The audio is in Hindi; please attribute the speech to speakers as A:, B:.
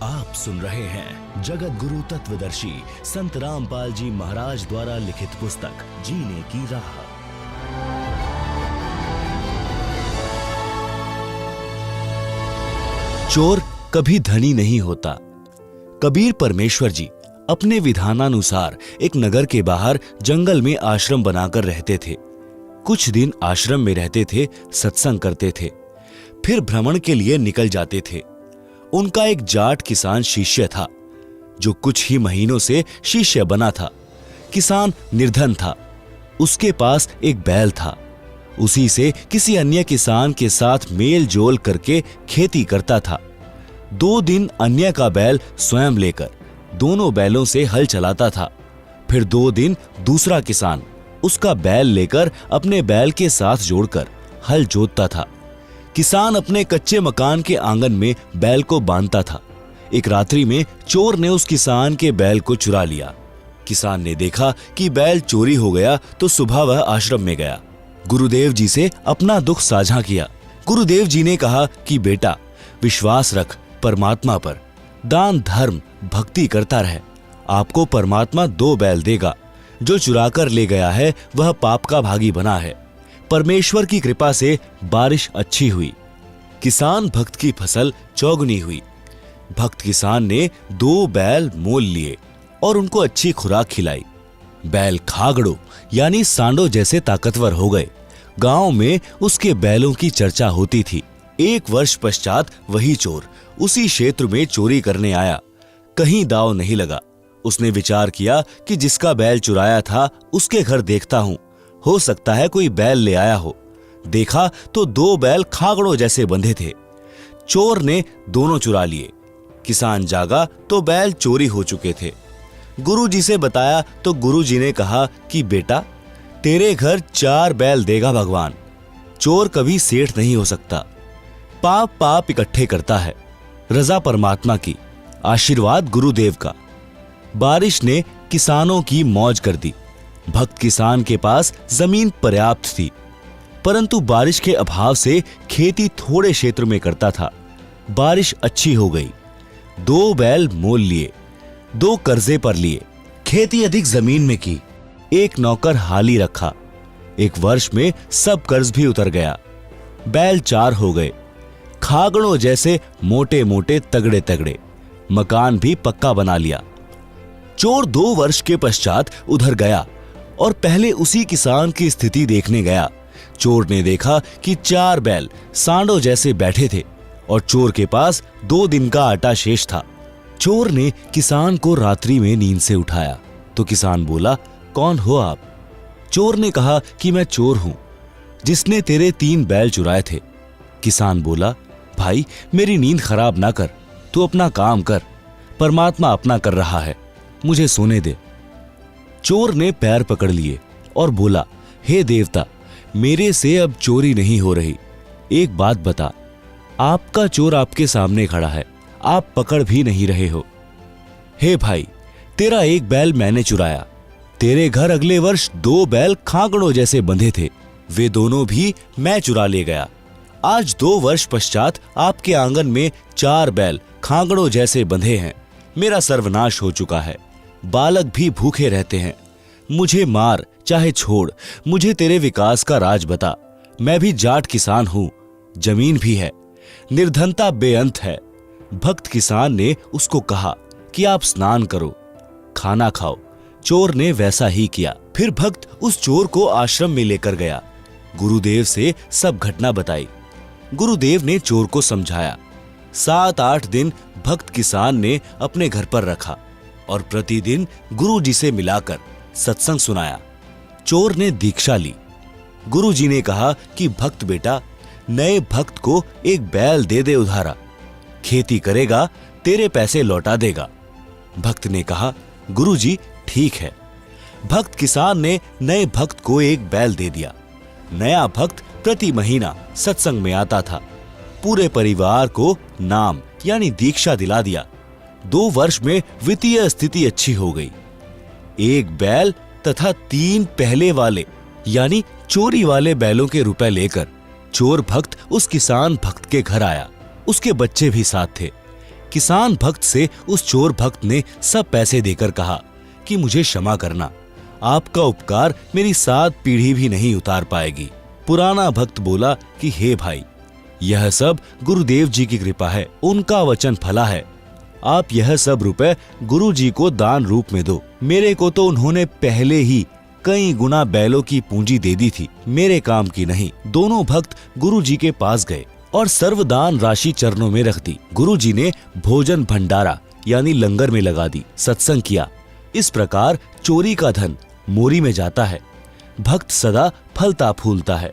A: आप सुन रहे हैं जगत गुरु तत्वदर्शी संत रामपाल जी महाराज द्वारा लिखित पुस्तक जीने की राह। चोर कभी धनी नहीं होता। कबीर परमेश्वर जी अपने विधानानुसार एक नगर के बाहर जंगल में आश्रम बनाकर रहते थे। कुछ दिन आश्रम में रहते थे, सत्संग करते थे, फिर भ्रमण के लिए निकल जाते थे। उनका एक जाट किसान शिष्य था जो कुछ ही महीनों से शिष्य बना था। किसान निर्धन था। उसके पास एक बैल था। उसी से किसी अन्य किसान के साथ मेल जोल करके खेती करता था। 2 दिन अन्य का बैल स्वयं लेकर दोनों बैलों से हल चलाता था। फिर 2 दिन दूसरा किसान उसका बैल लेकर अपने बैल के साथ जोड़कर हल जोतता था। किसान अपने कच्चे मकान के आंगन में बैल को बांधता था। एक रात्रि में चोर ने उस किसान के बैल को चुरा लिया। किसान ने देखा कि बैल चोरी हो गया तो सुबह वह आश्रम में गया। गुरुदेव जी से अपना दुख साझा किया। गुरुदेव जी ने कहा कि बेटा, विश्वास रख परमात्मा पर, दान धर्म भक्ति करता रह, आपको परमात्मा 2 बैल देगा। जो चुराकर ले गया है वह पाप का भागी बना है। परमेश्वर की कृपा से बारिश अच्छी हुई। किसान भक्त की फसल चौगुनी हुई। भक्त किसान ने 2 बैल मोल लिए और उनको अच्छी खुराक खिलाई। बैल खागड़ो यानी सांडो जैसे ताकतवर हो गए। गांव में उसके बैलों की चर्चा होती थी। 1 वर्ष पश्चात वही चोर उसी क्षेत्र में चोरी करने आया। कहीं दाव नहीं लगा। उसने विचार किया कि जिसका बैल चुराया था उसके घर देखता हूं, हो सकता है कोई बैल ले आया हो। देखा तो 2 बैल खागड़ों जैसे बंधे थे। चोर ने दोनों चुरा लिए। किसान जागा तो बैल चोरी हो चुके थे। गुरुजी से बताया तो गुरुजी ने कहा कि बेटा, तेरे घर 4 बैल देगा भगवान। चोर कभी सेठ नहीं हो सकता। पाप पाप इकट्ठे करता है। रजा परमात्मा की, आशीर्वाद गुरुदेव का। बारिश ने किसानों की मौज कर दी। भक्त किसान के पास जमीन पर्याप्त थी, परंतु बारिश के अभाव से खेती थोड़े क्षेत्र में करता था। बारिश अच्छी हो गई। 2 बैल मोल लिए, 2 कर्जे पर लिए, खेती अधिक जमीन में की, 1 नौकर हाली रखा। 1 वर्ष में सब कर्ज भी उतर गया। बैल 4 हो गए। खागड़ों जैसे मोटे मोटे तगड़े तगड़े। मकान भी पक्का बना लिया। चोर 2 वर्ष के पश्चात उधर गया और पहले उसी किसान की स्थिति देखने गया। चोर ने देखा कि 4 बैल सांडों जैसे बैठे थे और चोर के पास 2 दिन का आटा शेष था। चोर ने किसान को रात्रि में नींद से उठाया तो किसान बोला, कौन हो आप? चोर ने कहा कि मैं चोर हूं जिसने तेरे 3 बैल चुराए थे। किसान बोला, भाई मेरी नींद खराब ना कर, तू अपना काम कर, परमात्मा अपना कर रहा है, मुझे सोने दे। चोर ने पैर पकड़ लिए और बोला, हे देवता, मेरे से अब चोरी नहीं हो रही। एक बात बता, आपका चोर आपके सामने खड़ा है, आप पकड़ भी नहीं रहे हो। हे भाई, तेरा 1 बैल मैंने चुराया। तेरे घर अगले वर्ष 2 बैल खागड़ों जैसे बंधे थे, वे दोनों भी मैं चुरा ले गया। आज 2 वर्ष पश्चात आपके आंगन में 4 बैल खागड़ों जैसे बंधे हैं। मेरा सर्वनाश हो चुका है। बालक भी भूखे रहते हैं। मुझे मार चाहे छोड़, मुझे तेरे विकास का राज बता। मैं भी जाट किसान हूं, जमीन भी है, निर्धनता बेअंत है। भक्त किसान ने उसको कहा कि आप स्नान करो, खाना खाओ। चोर ने वैसा ही किया। फिर भक्त उस चोर को आश्रम में लेकर गया। गुरुदेव से सब घटना बताई। गुरुदेव ने चोर को समझाया। 7-8 दिन भक्त किसान ने अपने घर पर रखा और प्रतिदिन गुरुजी से मिलाकर सत्संग सुनाया। चोर ने दीक्षा ली। गुरुजी ने कहा कि भक्त बेटा, नए भक्त को 1 बैल दे दे उधारा, खेती करेगा तेरे पैसे लौटा देगा। भक्त ने कहा, गुरुजी ठीक है। भक्त किसान ने नए भक्त को 1 बैल दे दिया। नया भक्त प्रति महीना सत्संग में आता था। पूरे परिवार को नाम यानी दीक्षा दिला दिया। 2 वर्ष में वित्तीय स्थिति अच्छी हो गई। 1 बैल तथा 3 पहले वाले यानी चोरी वाले बैलों के रुपए लेकर चोर भक्त उस किसान भक्त के घर आया। उसके बच्चे भी साथ थे। किसान भक्त से उस चोर भक्त ने सब पैसे देकर कहा कि मुझे क्षमा करना, आपका उपकार मेरी 7 पीढ़ी भी नहीं उतार पाएगी। पुराना भक्त बोला कि हे भाई, यह सब गुरुदेव जी की कृपा है, उनका वचन फला है। आप यह सब रुपए गुरु जी को दान रूप में दो। मेरे को तो उन्होंने पहले ही कई गुना बैलों की पूंजी दे दी थी, मेरे काम की नहीं। दोनों भक्त गुरु जी के पास गए और सर्वदान राशि चरणों में रख दी। गुरु जी ने भोजन भंडारा यानी लंगर में लगा दी, सत्संग किया। इस प्रकार चोरी का धन मोरी में जाता है, भक्त सदा फलता फूलता है।